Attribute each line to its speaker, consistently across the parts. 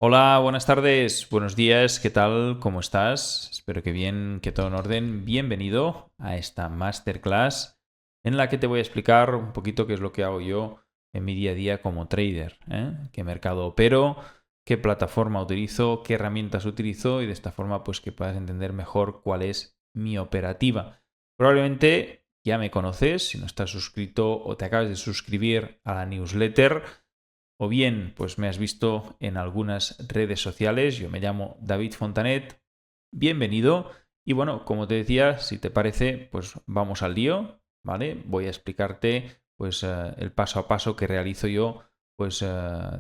Speaker 1: Hola, buenas tardes, buenos días, ¿qué tal? ¿Cómo estás? Espero que bien, que todo en orden. Bienvenido a esta masterclass en la que te voy a explicar un poquito qué es lo que hago yo en mi día a día como trader, qué mercado opero, qué plataforma utilizo, qué herramientas utilizo y de esta forma pues que puedas entender mejor cuál es mi operativa. Probablemente ya me conoces, si no estás suscrito o te acabas de suscribir a la newsletter o bien pues me has visto en algunas redes sociales. Yo me llamo David Fontanet. Bienvenido. Y bueno, como te decía, si te parece, pues vamos al lío, ¿vale? Voy a explicarte pues el paso a paso que realizo yo pues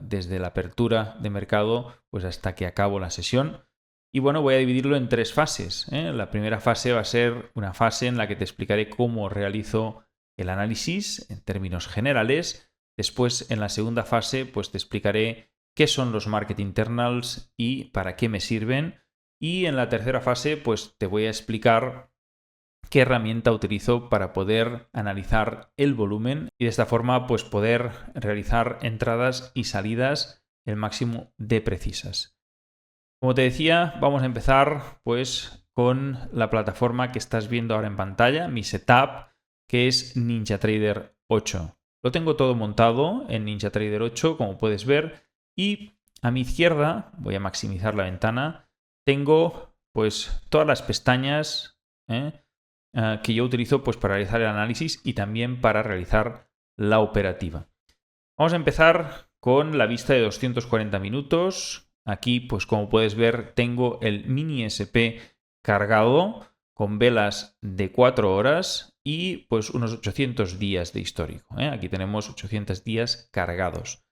Speaker 1: desde la apertura de mercado pues hasta que acabo la sesión. Y bueno, voy a dividirlo en tres fases, ¿eh? La primera fase va a ser una fase en la que te explicaré cómo realizo el análisis en términos generales. Después, en la segunda fase, pues te explicaré qué son los market internals y para qué me sirven. Y en la tercera fase, pues te voy a explicar qué herramienta utilizo para poder analizar el volumen y de esta forma, pues poder realizar entradas y salidas el máximo de precisas. Como te decía, vamos a empezar pues con la plataforma que estás viendo ahora en pantalla, mi setup, que es NinjaTrader 8. Lo tengo todo montado en NinjaTrader 8, como puedes ver, y a mi izquierda, voy a maximizar la ventana, tengo pues todas las pestañas que yo utilizo pues para realizar el análisis y también para realizar la operativa. Vamos a empezar con la vista de 240 minutos. Aquí, pues como puedes ver, tengo el mini SP cargado con velas de 4 horas y pues unos 800 días de histórico. Aquí tenemos 800 días cargados.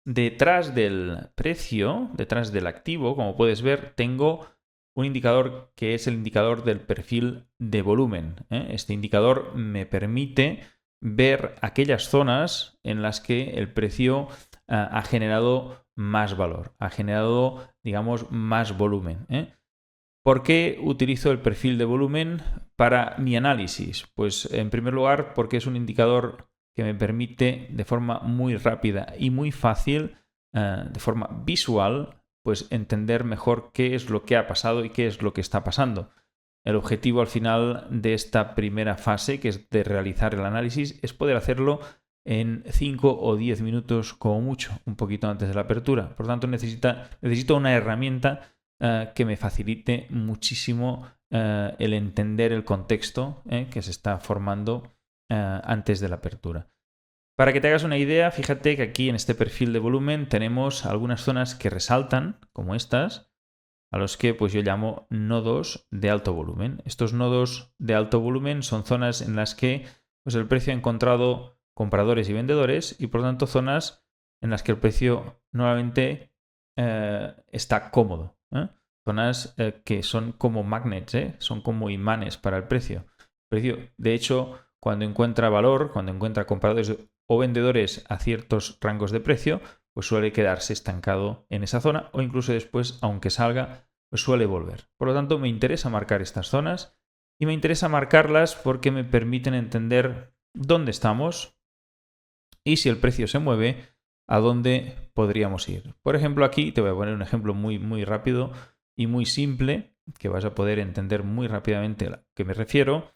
Speaker 1: Detrás del precio, detrás del activo, como puedes ver, tengo un indicador que es el indicador del perfil de volumen. Este indicador me permite ver aquellas zonas en las que el precio ha generado más valor, ha generado, digamos, más volumen. ¿Por qué utilizo el perfil de volumen para mi análisis? Pues en primer lugar porque es un indicador que me permite de forma muy rápida y muy fácil, de forma visual, pues entender mejor qué es lo que ha pasado y qué es lo que está pasando. El objetivo al final de esta primera fase, que es de realizar el análisis, es poder hacerlo en 5 o 10 minutos como mucho, un poquito antes de la apertura. Por tanto, necesito una herramienta que me facilite muchísimo el entender el contexto que se está formando antes de la apertura. Para que te hagas una idea, fíjate que aquí en este perfil de volumen tenemos algunas zonas que resaltan, como estas, a los que pues yo llamo nodos de alto volumen. Estos nodos de alto volumen son zonas en las que pues el precio ha encontrado compradores y vendedores y por lo tanto zonas en las que el precio normalmente está cómodo. Zonas que son como magnets, son como imanes para el precio. El precio, de hecho, cuando encuentra valor, cuando encuentra compradores o vendedores a ciertos rangos de precio, pues suele quedarse estancado en esa zona o incluso después, aunque salga, pues suele volver. Por lo tanto, me interesa marcar estas zonas y me interesa marcarlas porque me permiten entender dónde estamos y si el precio se mueve, a dónde podríamos ir. Por ejemplo, aquí te voy a poner un ejemplo muy, muy rápido y muy simple que vas a poder entender muy rápidamente a lo que me refiero.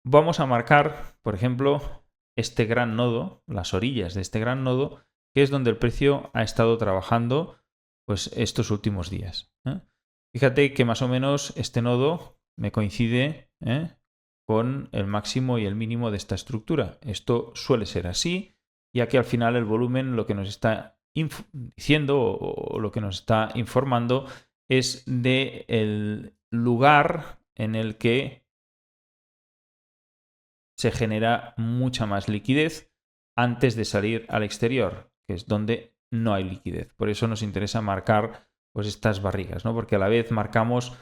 Speaker 1: Vamos a marcar, por ejemplo, este gran nodo, las orillas de este gran nodo, que es donde el precio ha estado trabajando pues estos últimos días. Fíjate que más o menos este nodo me coincide con el máximo y el mínimo de esta estructura. Esto suele ser así, ya que al final el volumen lo que nos está diciendo o lo que nos está informando es de el lugar en el que se genera mucha más liquidez antes de salir al exterior, que es donde no hay liquidez. Por eso nos interesa marcar pues estas barrigas, ¿no? Porque a la vez marcamos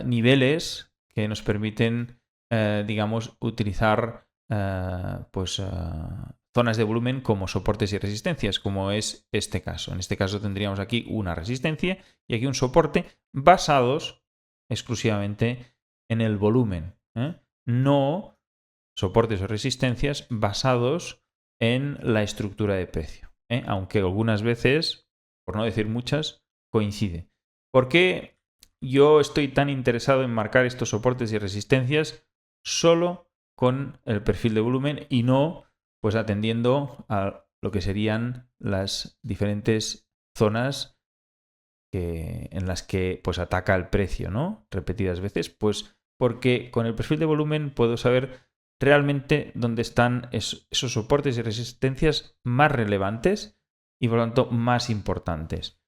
Speaker 1: niveles que nos permiten, digamos, utilizar zonas de volumen como soportes y resistencias, como es este caso. En este caso tendríamos aquí una resistencia y aquí un soporte basados exclusivamente en el volumen. No soportes o resistencias basados en la estructura de precio. Aunque algunas veces, por no decir muchas, coincide. ¿Por qué yo estoy tan interesado en marcar estos soportes y resistencias solo con el perfil de volumen y no pues atendiendo a lo que serían las diferentes zonas en las que pues ataca el precio, ¿no? Repetidas veces, pues porque con el perfil de volumen puedo saber realmente dónde están esos soportes y resistencias más relevantes y por lo tanto más importantes.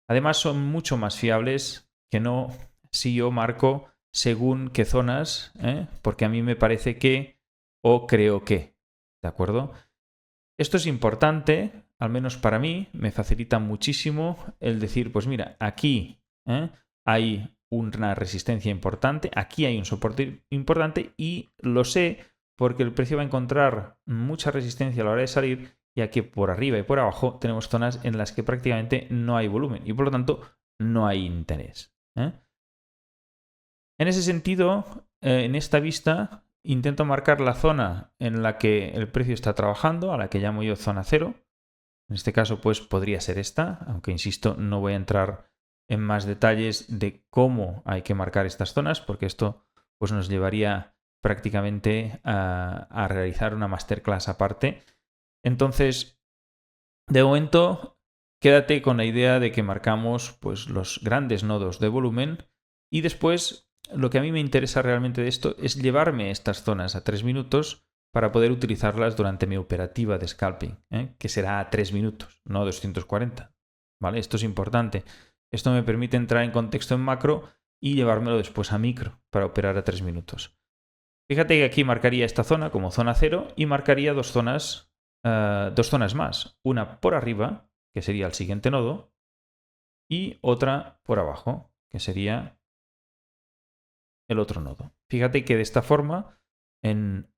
Speaker 1: Además son mucho más fiables que no si yo marco según qué zonas, porque a mí me parece que o creo que, ¿de acuerdo? Esto es importante, al menos para mí, me facilita muchísimo el decir, pues mira, aquí hay una resistencia importante, aquí hay un soporte importante y lo sé porque el precio va a encontrar mucha resistencia a la hora de salir, ya que por arriba y por abajo tenemos zonas en las que prácticamente no hay volumen y por lo tanto no hay interés. En ese sentido, en esta vista intento marcar la zona en la que el precio está trabajando, a la que llamo yo zona cero. En este caso, pues podría ser esta, aunque insisto, no voy a entrar en más detalles de cómo hay que marcar estas zonas, porque esto pues, nos llevaría prácticamente a realizar una masterclass aparte. Entonces, de momento, quédate con la idea de que marcamos pues, los grandes nodos de volumen y después lo que a mí me interesa realmente de esto es llevarme estas zonas a 3 minutos para poder utilizarlas durante mi operativa de scalping, que será a 3 minutos, no 240. ¿Vale? Esto es importante. Esto me permite entrar en contexto en macro y llevármelo después a micro para operar a 3 minutos. Fíjate que aquí marcaría esta zona como zona 0 y marcaría dos zonas más. Una por arriba, que sería el siguiente nodo, y otra por abajo, que sería el otro nodo. Fíjate que de esta forma, en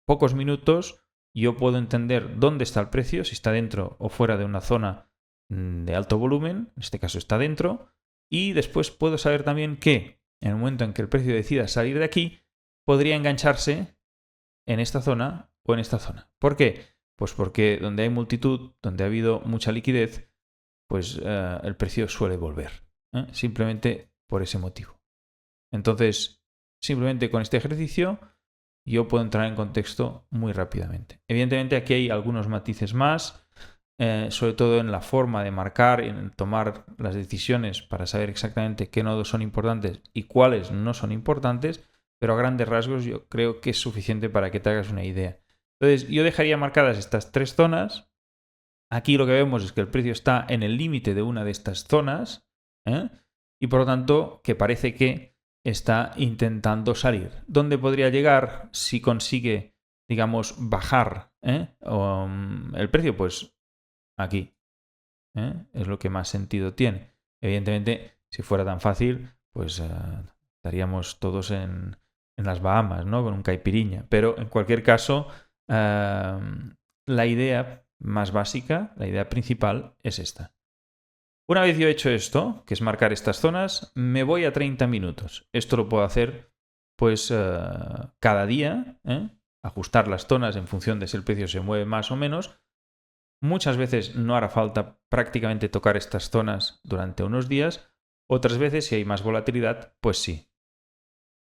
Speaker 1: pocos minutos, yo puedo entender dónde está el precio, si está dentro o fuera de una zona de alto volumen, en este caso está dentro, y después puedo saber también que en el momento en que el precio decida salir de aquí, podría engancharse en esta zona o en esta zona. ¿Por qué? Pues porque donde hay multitud, donde ha habido mucha liquidez, pues el precio suele volver. Simplemente por ese motivo. Entonces, simplemente con este ejercicio yo puedo entrar en contexto muy rápidamente. Evidentemente aquí hay algunos matices más, sobre todo en la forma de marcar, en tomar las decisiones para saber exactamente qué nodos son importantes y cuáles no son importantes, pero a grandes rasgos yo creo que es suficiente para que te hagas una idea. Entonces yo dejaría marcadas estas 3 zonas. Aquí lo que vemos es que el precio está en el límite de una de estas zonas y por lo tanto que parece que está intentando salir. ¿Dónde podría llegar si consigue, digamos, bajar el precio? Pues aquí. Es lo que más sentido tiene. Evidentemente, si fuera tan fácil, pues estaríamos todos en las Bahamas, ¿no? Con un caipiriña. Pero en cualquier caso, la idea más básica, la idea principal es esta. Una vez yo he hecho esto, que es marcar estas zonas, me voy a 30 minutos. Esto lo puedo hacer pues cada día, ajustar las zonas en función de si el precio se mueve más o menos. Muchas veces no hará falta prácticamente tocar estas zonas durante unos días, otras veces si hay más volatilidad, pues sí.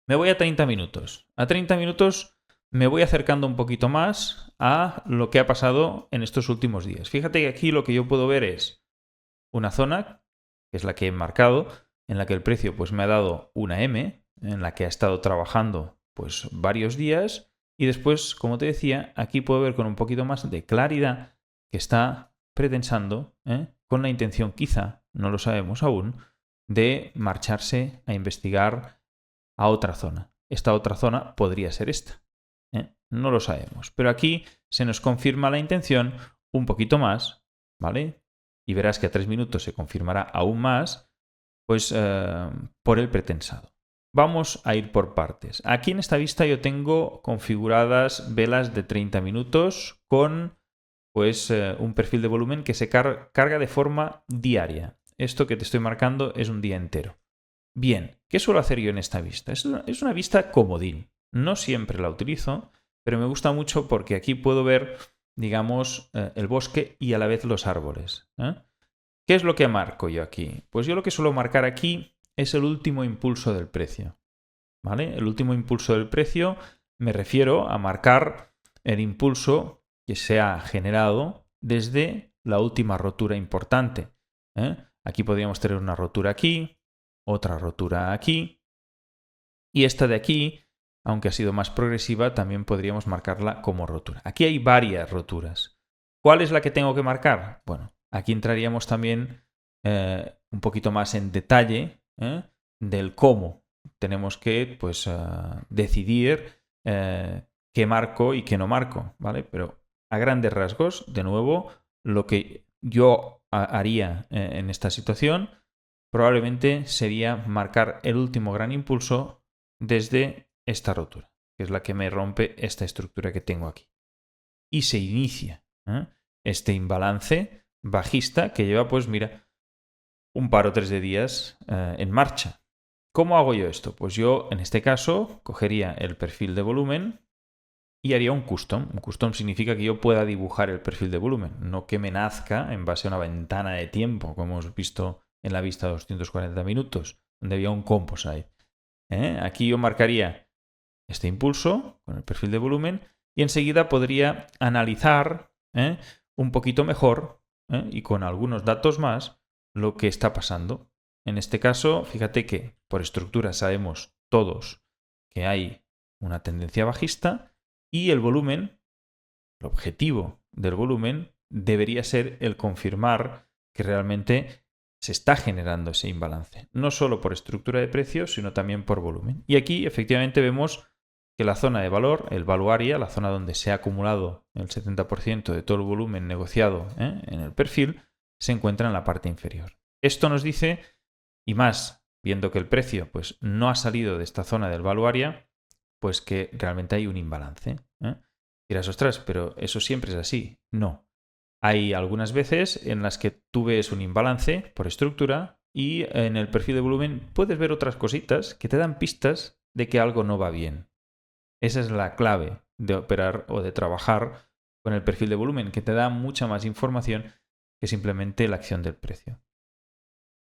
Speaker 1: Me voy a 30 minutos. A 30 minutos me voy acercando un poquito más a lo que ha pasado en estos últimos días. Fíjate que aquí lo que yo puedo ver es una zona, que es la que he marcado, en la que el precio pues me ha dado una M, en la que ha estado trabajando pues varios días y después, como te decía, aquí puedo ver con un poquito más de claridad que está pretensando, con la intención quizá, no lo sabemos aún, de marcharse a investigar a otra zona. Esta otra zona podría ser esta. No lo sabemos. Pero aquí se nos confirma la intención un poquito más, ¿vale? Y verás que a 3 minutos se confirmará aún más, pues por el pretensado. Vamos a ir por partes. Aquí en esta vista yo tengo configuradas velas de 30 minutos con pues un perfil de volumen que se carga de forma diaria. Esto que te estoy marcando es un día entero. Bien, ¿qué suelo hacer yo en esta vista? Es una vista comodín. No siempre la utilizo, pero me gusta mucho porque aquí puedo ver, digamos, el bosque y a la vez los árboles. ¿Qué es lo que marco yo aquí? Pues yo lo que suelo marcar aquí es el último impulso del precio. ¿Vale? El último impulso del precio me refiero a marcar el impulso que se ha generado desde la última rotura importante. Aquí podríamos tener una rotura aquí, otra rotura aquí, y esta de aquí, aunque ha sido más progresiva, también podríamos marcarla como rotura. Aquí hay varias roturas. ¿Cuál es la que tengo que marcar? Bueno, aquí entraríamos también un poquito más en detalle del cómo. Tenemos que pues, decidir qué marco y qué no marco, ¿vale? Pero a grandes rasgos, de nuevo, lo que yo haría en esta situación probablemente sería marcar el último gran impulso desde esta rotura, que es la que me rompe esta estructura que tengo aquí. Y se inicia este imbalance bajista que lleva, pues mira, un par o tres de días en marcha. ¿Cómo hago yo esto? Pues yo, en este caso, cogería el perfil de volumen y haría un custom. Un custom significa que yo pueda dibujar el perfil de volumen, no que me nazca en base a una ventana de tiempo, como hemos visto en la vista de 240 minutos, donde había un composite. Aquí yo marcaría este impulso con el perfil de volumen y enseguida podría analizar un poquito mejor y con algunos datos más lo que está pasando. En este caso, fíjate que por estructura sabemos todos que hay una tendencia bajista y el volumen, el objetivo del volumen, debería ser el confirmar que realmente se está generando ese imbalance. No solo por estructura de precios, sino también por volumen. Y aquí efectivamente vemos que la zona de valor, el value area, la zona donde se ha acumulado el 70% de todo el volumen negociado en el perfil, se encuentra en la parte inferior. Esto nos dice, y más viendo que el precio pues, no ha salido de esta zona del value area, pues que realmente hay un imbalance. Dirás, ostras, pero eso siempre es así. No. Hay algunas veces en las que tú ves un imbalance por estructura y en el perfil de volumen puedes ver otras cositas que te dan pistas de que algo no va bien. Esa es la clave de operar o de trabajar con el perfil de volumen, que te da mucha más información que simplemente la acción del precio.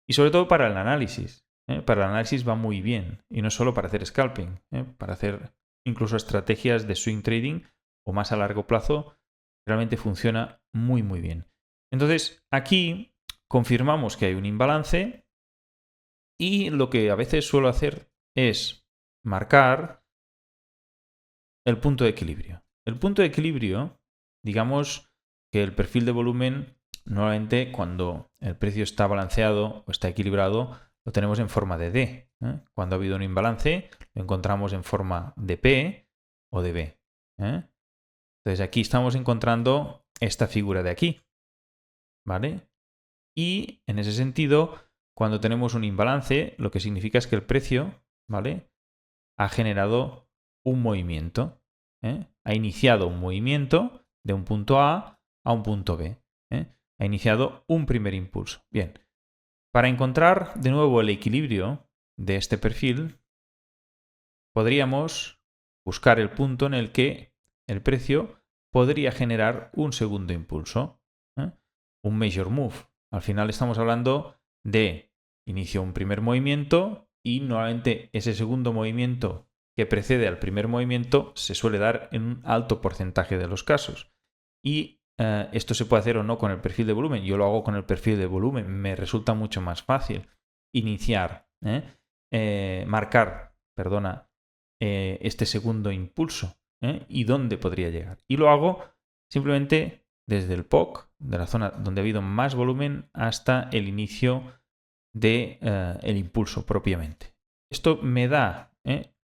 Speaker 1: Y sobre todo para el análisis. Para el análisis va muy bien. Y no solo para hacer scalping, para hacer incluso estrategias de swing trading o más a largo plazo, realmente funciona muy muy bien. Entonces, aquí confirmamos que hay un imbalance y lo que a veces suelo hacer es marcar el punto de equilibrio. El punto de equilibrio, digamos que el perfil de volumen, normalmente cuando el precio está balanceado o está equilibrado, lo tenemos en forma de D. Cuando ha habido un imbalance, lo encontramos en forma de P o de B. Entonces aquí estamos encontrando esta figura de aquí. ¿Vale? Y en ese sentido, cuando tenemos un imbalance, lo que significa es que el precio, ¿vale?, ha generado un movimiento. Ha iniciado un movimiento de un punto A un punto B. Ha iniciado un primer impulso. Bien, para encontrar de nuevo el equilibrio de este perfil, podríamos buscar el punto en el que el precio podría generar un segundo impulso, un major move. Al final estamos hablando de inicio un primer movimiento y normalmente ese segundo movimiento que precede al primer movimiento se suele dar en un alto porcentaje de los casos. Y esto se puede hacer o no con el perfil de volumen. Yo lo hago con el perfil de volumen. Me resulta mucho más fácil iniciar, marcar, este segundo impulso y dónde podría llegar. Y lo hago simplemente desde el POC, de la zona donde ha habido más volumen, hasta el inicio del impulso propiamente. Esto me da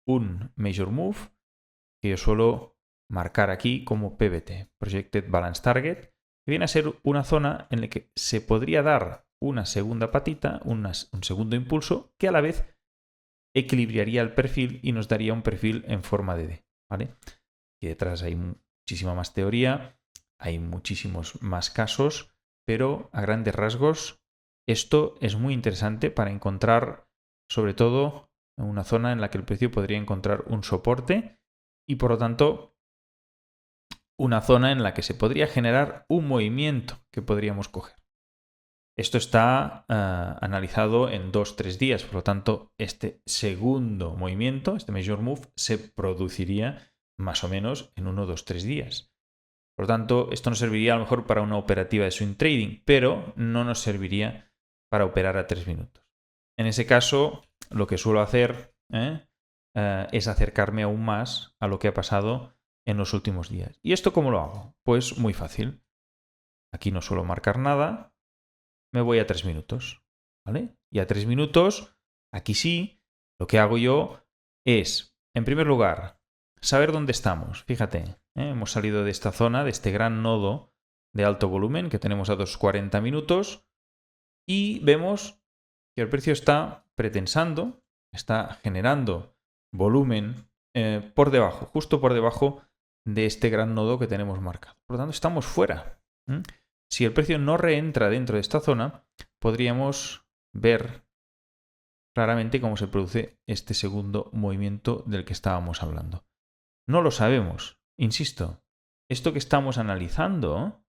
Speaker 1: un Major Move que yo suelo marcar aquí como PBT, Projected Balance Target, que viene a ser una zona en la que se podría dar una segunda patita, un segundo impulso, que a la vez equilibraría el perfil y nos daría un perfil en forma de D. ¿Vale? Y detrás hay muchísima más teoría, hay muchísimos más casos, pero a grandes rasgos esto es muy interesante para encontrar, sobre todo, una zona en la que el precio podría encontrar un soporte y por lo tanto una zona en la que se podría generar un movimiento que podríamos coger. Esto está analizado en 2-3 días, por lo tanto, este segundo movimiento, este Major Move, se produciría más o menos en 1, 2, 3 días. Por lo tanto, esto nos serviría a lo mejor para una operativa de swing trading, pero no nos serviría para operar a 3 minutos. En ese caso, lo que suelo hacer es acercarme aún más a lo que ha pasado en los últimos días. ¿Y esto cómo lo hago? Pues muy fácil. Aquí no suelo marcar nada. Me voy a 3 minutos. ¿Vale? Y a 3 minutos, aquí sí, lo que hago yo es, en primer lugar, saber dónde estamos. Fíjate, hemos salido de esta zona, de este gran nodo de alto volumen que tenemos a 2,40 minutos y vemos que el precio está pretensando, está generando volumen por debajo, justo por debajo de este gran nodo que tenemos marcado. Por lo tanto, estamos fuera. Si el precio no reentra dentro de esta zona, podríamos ver claramente cómo se produce este segundo movimiento del que estábamos hablando. No lo sabemos, insisto. Esto que estamos analizando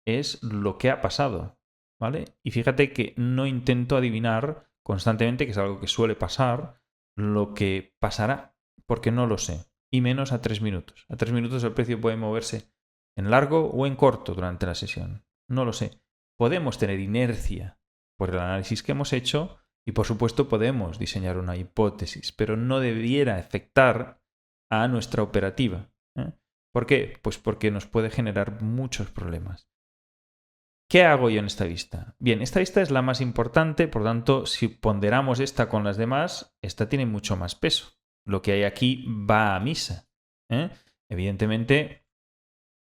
Speaker 1: es lo que ha pasado, ¿vale? Y fíjate que no intento adivinar constantemente, que es algo que suele pasar, lo que pasará, porque no lo sé. Y menos a 3 minutos. A 3 minutos el precio puede moverse en largo o en corto durante la sesión. No lo sé. Podemos tener inercia por el análisis que hemos hecho y por supuesto podemos diseñar una hipótesis, pero no debiera afectar a nuestra operativa. ¿Por qué? Pues porque nos puede generar muchos problemas. ¿Qué hago yo en esta vista? Bien, esta vista es la más importante, por tanto, si ponderamos esta con las demás, esta tiene mucho más peso. Lo que hay aquí va a misa. Evidentemente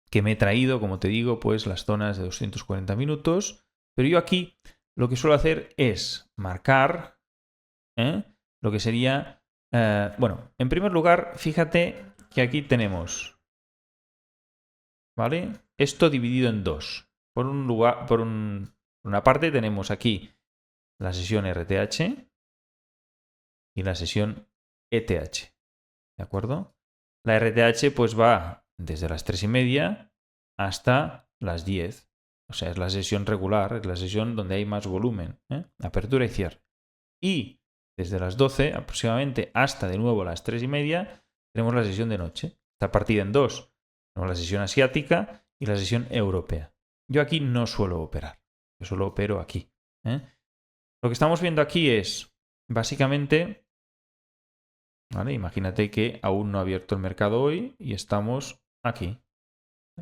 Speaker 1: que me he traído, como te digo, pues las zonas de 240 minutos, pero yo aquí lo que suelo hacer es marcar lo que sería... bueno, en primer lugar, fíjate que aquí tenemos, ¿vale? Esto dividido en dos. Por una parte tenemos aquí la sesión RTH y la sesión ETH. ¿De acuerdo? La RTH pues va desde las 3:30 hasta las 10. O sea, es la sesión regular, es la sesión donde hay más volumen. Apertura y cierre. Y desde las 12 aproximadamente hasta de nuevo las 3:30 tenemos la sesión de noche. Está partida en dos. Tenemos la sesión asiática y la sesión europea. Yo aquí no suelo operar. Yo solo opero aquí. Lo que estamos viendo aquí es básicamente... ¿Vale? Imagínate que aún no ha abierto el mercado hoy y estamos aquí.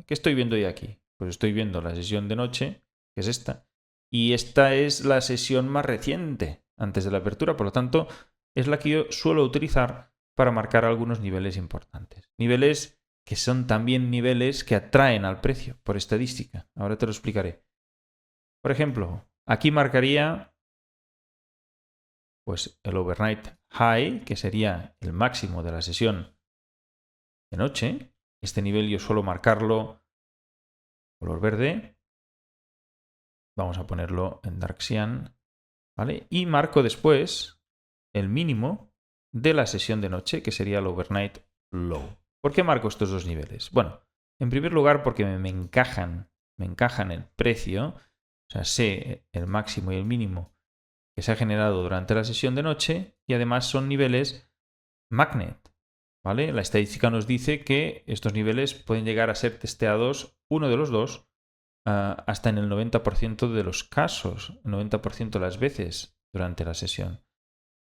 Speaker 1: ¿Qué estoy viendo yo aquí? Pues estoy viendo la sesión de noche, que es esta. Y esta es la sesión más reciente, antes de la apertura. Por lo tanto, es la que yo suelo utilizar para marcar algunos niveles importantes. Niveles que son también niveles que atraen al precio por estadística. Ahora te lo explicaré. Por ejemplo, aquí marcaría pues el overnight high, que sería el máximo de la sesión de noche. Este nivel yo suelo marcarlo color verde. Vamos a ponerlo en dark cyan, ¿vale? Y marco después el mínimo de la sesión de noche, que sería el overnight low. ¿Por qué marco estos dos niveles? Bueno, en primer lugar porque me encajan el precio, o sea, sé el máximo y el mínimo que se ha generado durante la sesión de noche y además son niveles magnet, ¿vale? La estadística nos dice que estos niveles pueden llegar a ser testeados, uno de los dos, hasta en el 90% de los casos, el 90% de las veces durante la sesión.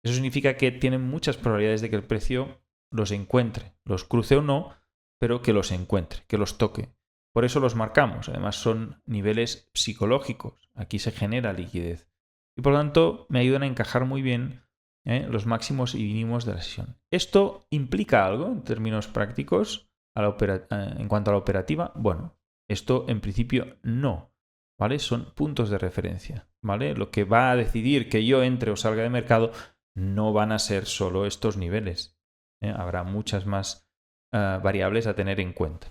Speaker 1: Eso significa que tienen muchas probabilidades de que el precio los encuentre, los cruce o no, pero que los encuentre, que los toque. Por eso los marcamos. Además son niveles psicológicos. Aquí se genera liquidez. Y por lo tanto me ayudan a encajar muy bien los máximos y mínimos de la sesión. ¿Esto implica algo en términos prácticos en cuanto a la operativa? Bueno, esto en principio no, ¿vale? Son puntos de referencia, ¿vale? Lo que va a decidir que yo entre o salga de mercado no van a ser solo estos niveles. Habrá muchas más variables a tener en cuenta.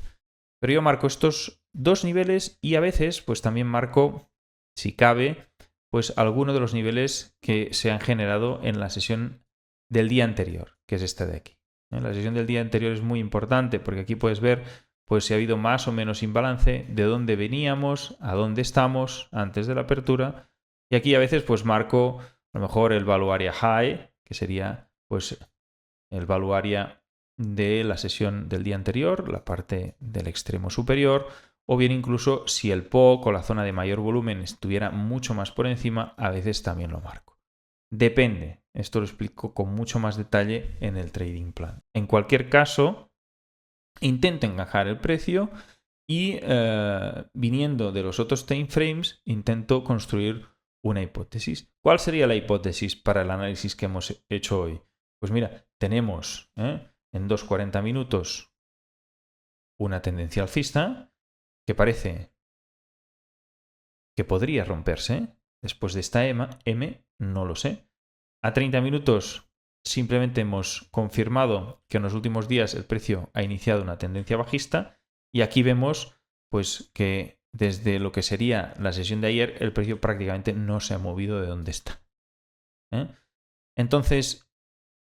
Speaker 1: Pero yo marco estos dos niveles y a veces pues también marco, si cabe, pues alguno de los niveles que se han generado en la sesión del día anterior, que es esta de aquí. La sesión del día anterior es muy importante porque aquí puedes ver pues si ha habido más o menos imbalance, de dónde veníamos, a dónde estamos antes de la apertura Y aquí a veces pues marco a lo mejor el value area high, que sería pues el value area de la sesión del día anterior, la parte del extremo superior, o bien incluso si el POC o la zona de mayor volumen estuviera mucho más por encima, a veces también lo marco. Depende, esto lo explico con mucho más detalle en el trading plan. En cualquier caso, intento encajar el precio y viniendo de los otros time frames, intento construir una hipótesis. ¿Cuál sería la hipótesis para el análisis que hemos hecho hoy? Pues mira, tenemos en 2,40 minutos una tendencia alcista que parece que podría romperse después de esta M, no lo sé. A 30 minutos simplemente hemos confirmado que en los últimos días el precio ha iniciado una tendencia bajista y aquí vemos pues que desde lo que sería la sesión de ayer el precio prácticamente no se ha movido de donde está. Entonces,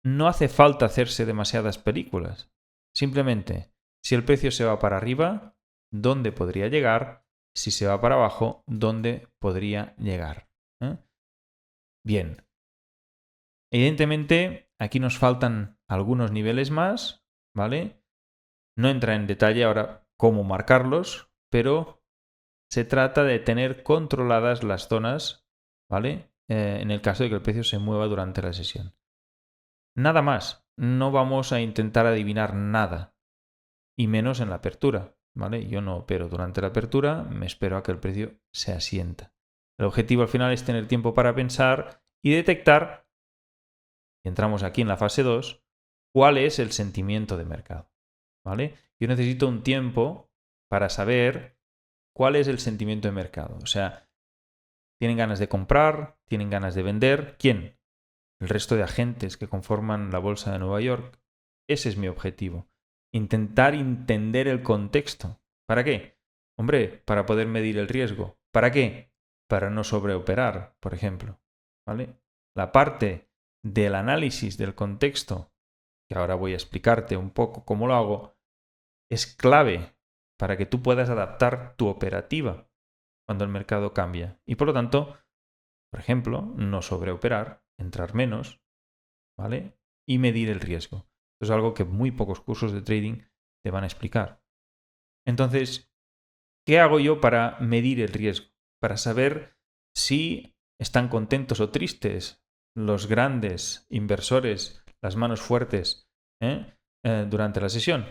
Speaker 1: no hace falta hacerse demasiadas películas. Simplemente, si el precio se va para arriba, ¿dónde podría llegar? Si se va para abajo, ¿dónde podría llegar? Bien. Evidentemente, aquí nos faltan algunos niveles más, ¿vale? No entra en detalle ahora cómo marcarlos, pero se trata de tener controladas las zonas, ¿vale? En el caso de que el precio se mueva durante la sesión. Nada más, no vamos a intentar adivinar nada, y menos en la apertura, ¿vale? Yo no opero durante la apertura, me espero a que el precio se asienta. El objetivo al final es tener tiempo para pensar y detectar, y entramos aquí en la fase 2, cuál es el sentimiento de mercado, ¿vale? Yo necesito un tiempo para saber cuál es el sentimiento de mercado. O sea, ¿tienen ganas de comprar? ¿Tienen ganas de vender? ¿Quién? El resto de agentes que conforman la bolsa de Nueva York. Ese es mi objetivo. Intentar entender el contexto. ¿Para qué? Hombre, para poder medir el riesgo. ¿Para qué? Para no sobreoperar, por ejemplo. ¿Vale? La parte del análisis del contexto, que ahora voy a explicarte un poco cómo lo hago, es clave para que tú puedas adaptar tu operativa cuando el mercado cambia. Y por lo tanto, por ejemplo, no sobreoperar, entrar menos, ¿vale? Y medir el riesgo. Esto es algo que muy pocos cursos de trading te van a explicar. Entonces, ¿qué hago yo para medir el riesgo? Para saber si están contentos o tristes los grandes inversores, las manos fuertes, durante la sesión.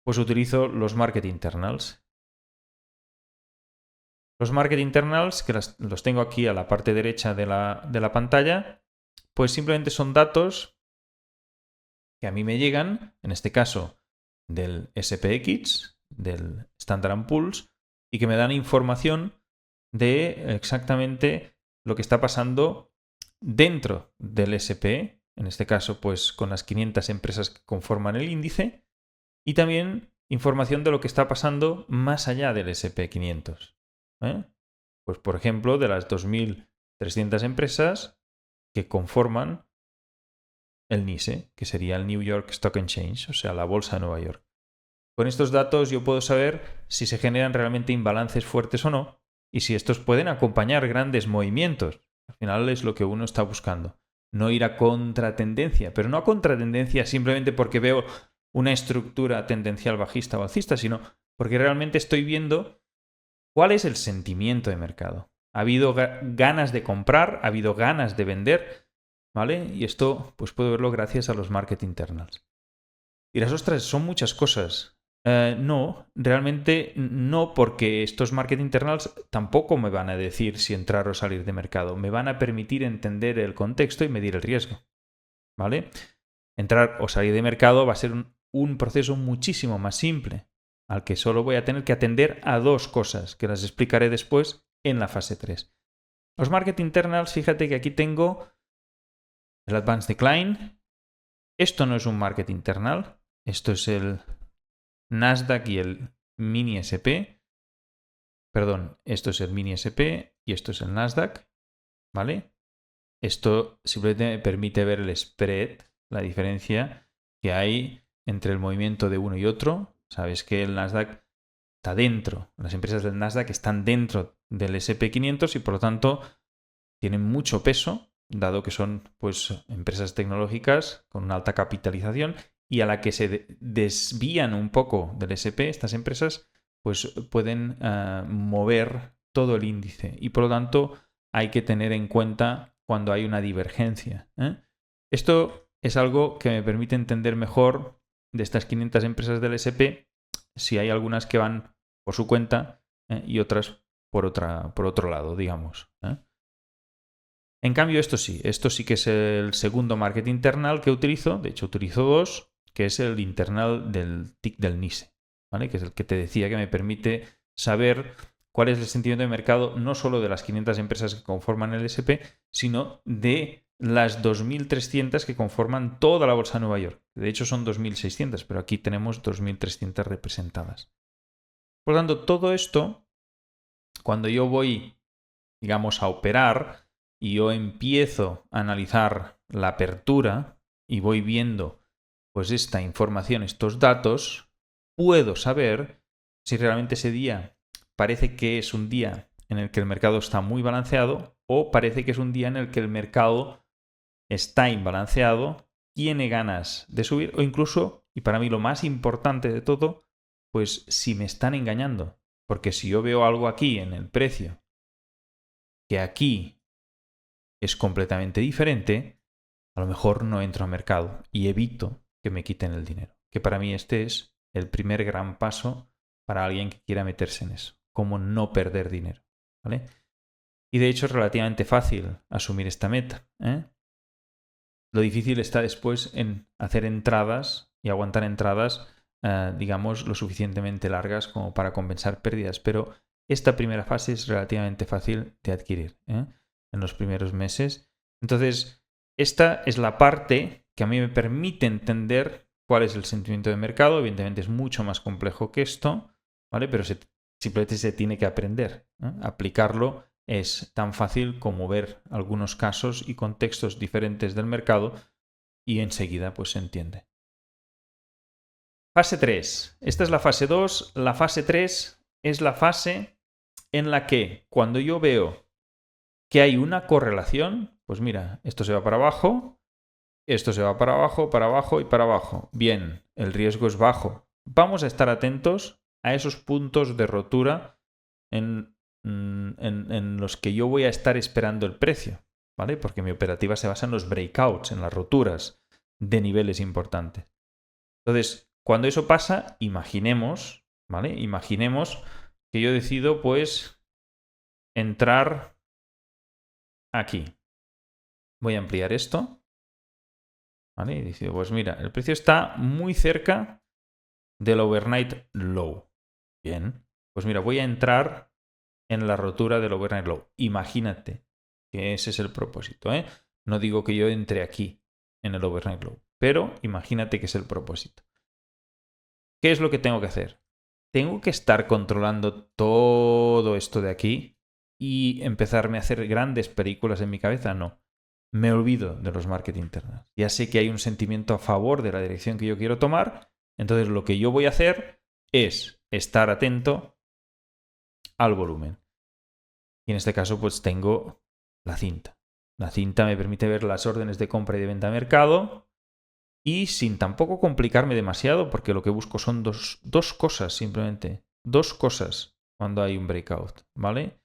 Speaker 1: Pues utilizo los market internals. Los market internals, que los tengo aquí a la parte derecha de la pantalla, pues simplemente son datos que a mí me llegan, en este caso del SPX, del Standard & Poor's, y que me dan información de exactamente lo que está pasando dentro del SP, en este caso pues con las 500 empresas que conforman el índice, y también información de lo que está pasando más allá del SP500. Pues por ejemplo, de las 2.300 empresas que conforman el NYSE, que sería el New York Stock Exchange, o sea, la bolsa de Nueva York. Con estos datos yo puedo saber si se generan realmente imbalances fuertes o no, y si estos pueden acompañar grandes movimientos. Al final es lo que uno está buscando. No ir a contratendencia, pero no a contratendencia simplemente porque veo una estructura tendencial bajista o alcista, sino porque realmente estoy viendo cuál es el sentimiento de mercado. ¿Ha habido ganas de comprar? ¿Ha habido ganas de vender? ¿Vale? Y esto pues puedo verlo gracias a los market internals. Y las ostras, son muchas cosas. No, realmente no, porque estos market internals tampoco me van a decir si entrar o salir de mercado. Me van a permitir entender el contexto y medir el riesgo. ¿Vale? Entrar o salir de mercado va a ser un proceso muchísimo más simple, al que solo voy a tener que atender a dos cosas, que las explicaré después en la fase 3. Los market internals, fíjate que aquí tengo el Advanced Decline. Esto no es un market internal, esto es el Nasdaq y el mini SP. Perdón, esto es el mini SP y esto es el Nasdaq, ¿vale? Esto simplemente me permite ver el spread, la diferencia que hay entre el movimiento de uno y otro. Sabes que el Nasdaq está dentro, las empresas del Nasdaq están dentro del SP500 y por lo tanto tienen mucho peso, dado que son pues, empresas tecnológicas con una alta capitalización y a la que se desvían un poco del S&P, estas empresas pues pueden mover todo el índice y por lo tanto hay que tener en cuenta cuando hay una divergencia. Esto es algo que me permite entender mejor de estas 500 empresas del S&P si hay algunas que van por su cuenta y otras por otro lado, digamos. En cambio, esto sí que es el segundo market internal que utilizo, de hecho utilizo dos, que es el internal del TIC del NISE, ¿vale? Que es el que te decía que me permite saber cuál es el sentimiento de mercado no solo de las 500 empresas que conforman el S&P, sino de las 2.300 que conforman toda la bolsa de Nueva York. De hecho son 2.600, pero aquí tenemos 2.300 representadas. Por lo tanto, todo esto, cuando yo voy, digamos, a operar y yo empiezo a analizar la apertura y voy viendo pues esta información, estos datos, puedo saber si realmente ese día parece que es un día en el que el mercado está muy balanceado o parece que es un día en el que el mercado está imbalanceado, tiene ganas de subir o incluso, y para mí lo más importante de todo, pues si me están engañando. Porque si yo veo algo aquí en el precio que aquí es completamente diferente, a lo mejor no entro a mercado y evito que me quiten el dinero. Que para mí este es el primer gran paso para alguien que quiera meterse en eso. Cómo no perder dinero. ¿Vale? Y de hecho es relativamente fácil asumir esta meta. Lo difícil está después en hacer entradas y aguantar entradas, digamos, lo suficientemente largas como para compensar pérdidas. Pero esta primera fase es relativamente fácil de adquirir en los primeros meses. Entonces, esta es la parte que a mí me permite entender cuál es el sentimiento de mercado. Evidentemente es mucho más complejo que esto, ¿vale? Pero simplemente se tiene que aprender. Aplicarlo es tan fácil como ver algunos casos y contextos diferentes del mercado y enseguida pues se entiende. Fase 3. Esta es la fase 2. La fase 3 es la fase en la que cuando yo veo que hay una correlación, pues mira, esto se va para abajo, esto se va para abajo y para abajo. Bien, el riesgo es bajo. Vamos a estar atentos a esos puntos de rotura en los que yo voy a estar esperando el precio, ¿vale? Porque mi operativa se basa en los breakouts, en las roturas de niveles importantes. Entonces, cuando eso pasa, imaginemos, ¿vale? Imaginemos que yo decido, pues, entrar aquí. Voy a ampliar esto, ¿vale? Y decido, pues mira, el precio está muy cerca del overnight low. Bien, pues mira, voy a entrar en la rotura del overnight low. Imagínate que ese es el propósito, ¿eh? No digo que yo entre aquí en el overnight low, pero imagínate que es el propósito. ¿Qué es lo que tengo que hacer? ¿Tengo que estar controlando todo esto de aquí y empezarme a hacer grandes películas en mi cabeza? No. Me olvido de los market internals. Ya sé que hay un sentimiento a favor de la dirección que yo quiero tomar, entonces lo que yo voy a hacer es estar atento al volumen. Y en este caso pues tengo la cinta. La cinta me permite ver las órdenes de compra y de venta de mercado y sin tampoco complicarme demasiado porque lo que busco son dos cosas simplemente. Dos cosas cuando hay un breakout, ¿vale?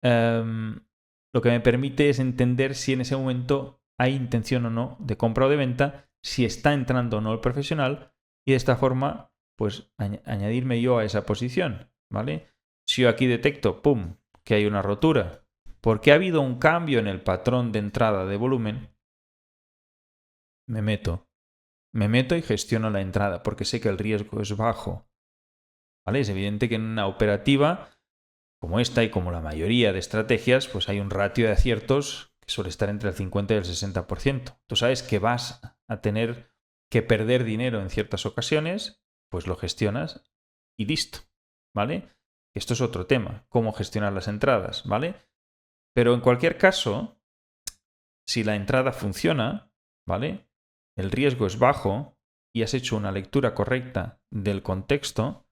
Speaker 1: Lo que me permite es entender si en ese momento hay intención o no de compra o de venta, si está entrando o no el profesional y de esta forma pues añadirme yo a esa posición, ¿vale? Si yo aquí detecto, ¡pum!, que hay una rotura, porque ha habido un cambio en el patrón de entrada de volumen, me meto y gestiono la entrada porque sé que el riesgo es bajo. ¿Vale? Es evidente que en una operativa como esta y como la mayoría de estrategias, pues hay un ratio de aciertos que suele estar entre el 50 y el 60%. Tú sabes que vas a tener que perder dinero en ciertas ocasiones, pues lo gestionas y listo. ¿Vale? Esto es otro tema, cómo gestionar las entradas, ¿vale? Pero en cualquier caso, si la entrada funciona, ¿vale? El riesgo es bajo y has hecho una lectura correcta del contexto,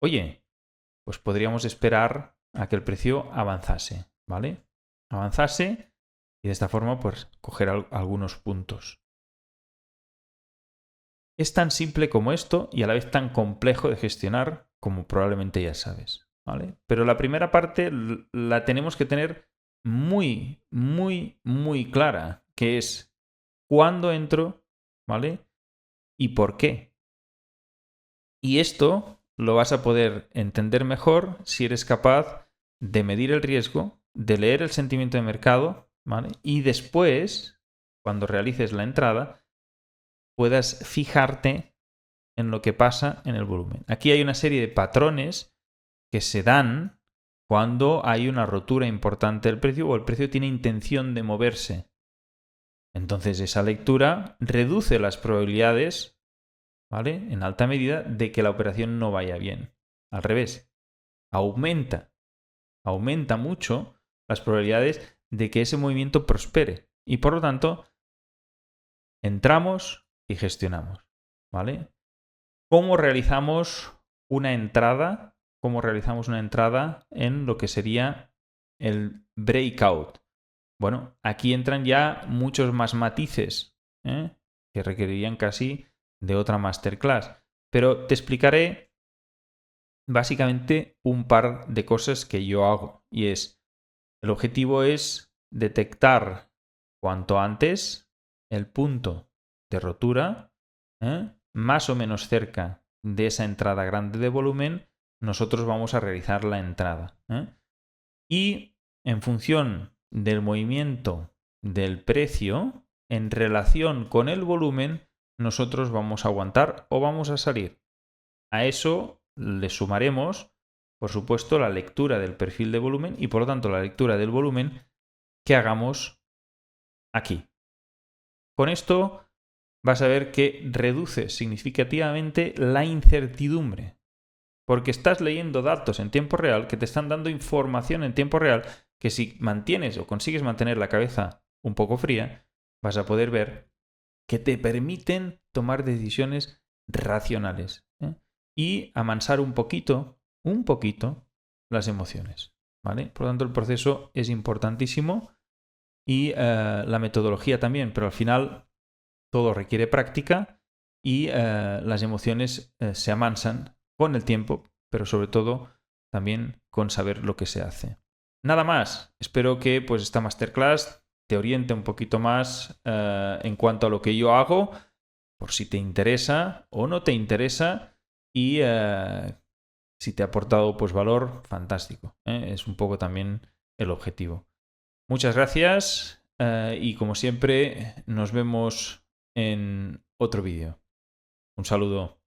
Speaker 1: oye, pues podríamos esperar a que el precio avanzase, ¿vale? Avanzase y de esta forma pues coger algunos puntos. Es tan simple como esto y a la vez tan complejo de gestionar como probablemente ya sabes, ¿vale? Pero la primera parte la tenemos que tener muy, muy, muy clara, que es cuándo entro, ¿vale? Y por qué. Y esto lo vas a poder entender mejor si eres capaz de medir el riesgo, de leer el sentimiento de mercado, ¿vale? Y después, cuando realices la entrada, puedas fijarte en lo que pasa en el volumen. Aquí hay una serie de patrones que se dan cuando hay una rotura importante del precio o el precio tiene intención de moverse. Entonces esa lectura reduce las probabilidades, ¿vale? En alta medida de que la operación no vaya bien. Al revés, aumenta mucho las probabilidades de que ese movimiento prospere. Y por lo tanto, entramos y gestionamos, ¿vale? ¿Cómo realizamos una entrada? ¿Cómo realizamos una entrada en lo que sería el breakout? Bueno, aquí entran ya muchos más matices, que requerirían casi de otra masterclass. Pero te explicaré básicamente un par de cosas que yo hago. Y el objetivo es detectar cuanto antes el punto de rotura, más o menos cerca de esa entrada grande de volumen, nosotros vamos a realizar la entrada. Y en función del movimiento del precio, en relación con el volumen, nosotros vamos a aguantar o vamos a salir. A eso le sumaremos, por supuesto, la lectura del perfil de volumen y, por lo tanto, la lectura del volumen que hagamos aquí. Con esto vas a ver que reduce significativamente la incertidumbre, porque estás leyendo datos en tiempo real que te están dando información en tiempo real que si mantienes o consigues mantener la cabeza un poco fría, vas a poder ver que te permiten tomar decisiones racionales y amansar un poquito las emociones, ¿vale? Por lo tanto, el proceso es importantísimo y la metodología también, pero al final todo requiere práctica y las emociones se amansan con el tiempo, pero sobre todo también con saber lo que se hace. Nada más, espero que pues esta masterclass te oriente un poquito más en cuanto a lo que yo hago, por si te interesa o no te interesa y si te ha aportado pues valor, fantástico. Es un poco también el objetivo. Muchas gracias y como siempre nos vemos en otro vídeo. Un saludo.